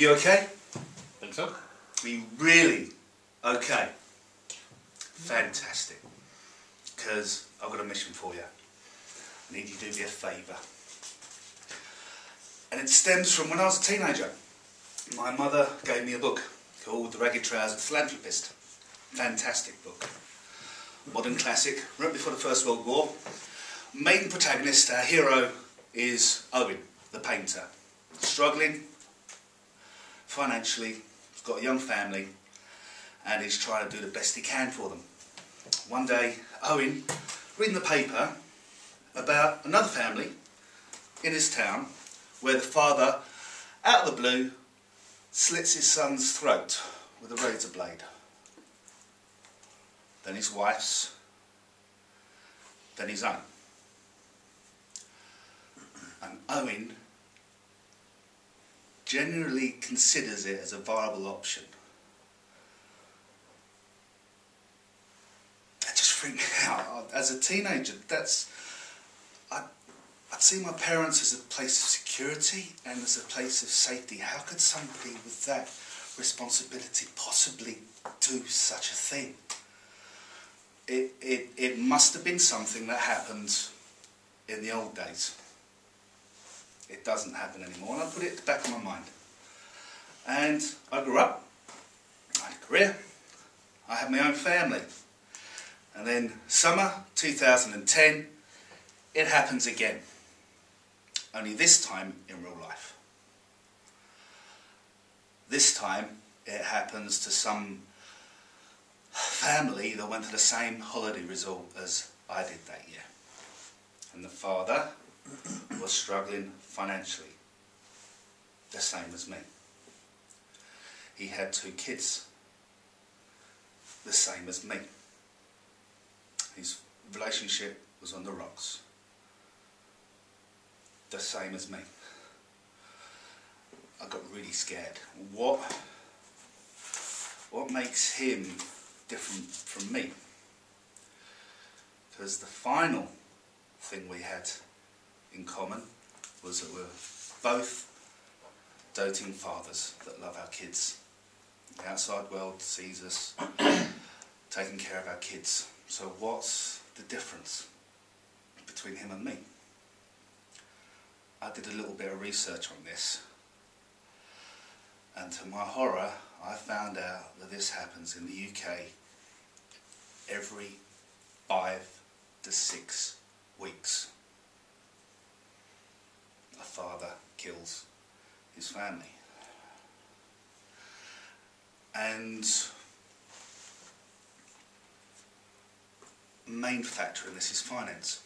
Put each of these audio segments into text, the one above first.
You okay? Think so? Are you really okay? Fantastic. Because I've got a mission for you. I need you to do me a favour. And it stems from when I was a teenager. My mother gave me a book called The Ragged Trousered Philanthropist. Fantastic book. Modern classic, written before the First World War. Main protagonist, our hero, is Owen, the painter. Struggling financially, he's got a young family, and he's trying to do the best he can for them. One day, Owen, reading the paper about another family in his town, where the father, out of the blue, slits his son's throat with a razor blade. Then his wife's, then his own. And Owen generally considers it as a viable option. I just freaked me out. As a teenager, I'd see my parents as a place of security and as a place of safety. How could somebody with that responsibility possibly do such a thing? It must have been something that happened in the old days. It doesn't happen anymore, and I put it at the back of my mind. And I grew up, I had a career, I had my own family. And then summer 2010, it happens again. Only this time in real life. This time it happens to some family that went to the same holiday resort as I did that year. And the father was struggling financially, the same as me. He had 2 kids, the same as me. His relationship was on the rocks, the same as me. I got really scared. What makes him different from me? Because the final thing we had in common was that we're both doting fathers that love our kids. The outside world sees us taking care of our kids. So what's the difference between him and me? I did a little bit of research on this, and to my horror I found out that this happens in the UK every 5 to 6 weeks. A father kills his family. And the main factor in this is finance.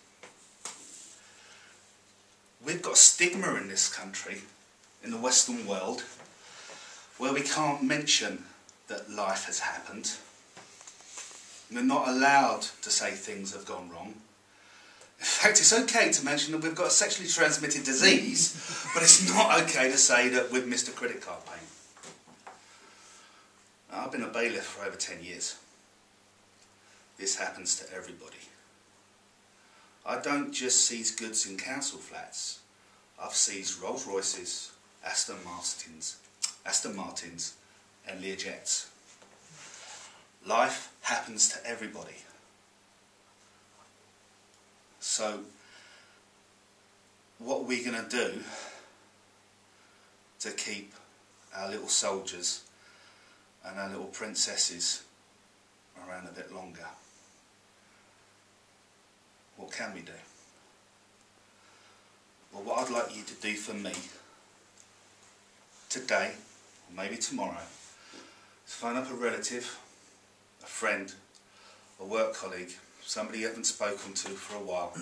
We've got a stigma in this country, in the Western world, where we can't mention that life has happened. We're not allowed to say things have gone wrong. In fact, it's okay to mention that we've got a sexually transmitted disease, but it's not okay to say that we've missed a credit card payment. Now, I've been a bailiff for over 10 years. This happens to everybody. I don't just seize goods in council flats. I've seized Rolls Royces, Aston Martins and Learjets. Life happens to everybody. So, what are we going to do to keep our little soldiers and our little princesses around a bit longer? What can we do? Well, what I'd like you to do for me today, or maybe tomorrow, is phone up a relative, a friend, a work colleague, somebody you haven't spoken to for a while,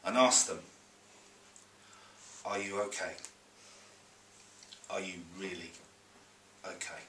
and ask them, are you okay? Are you really okay?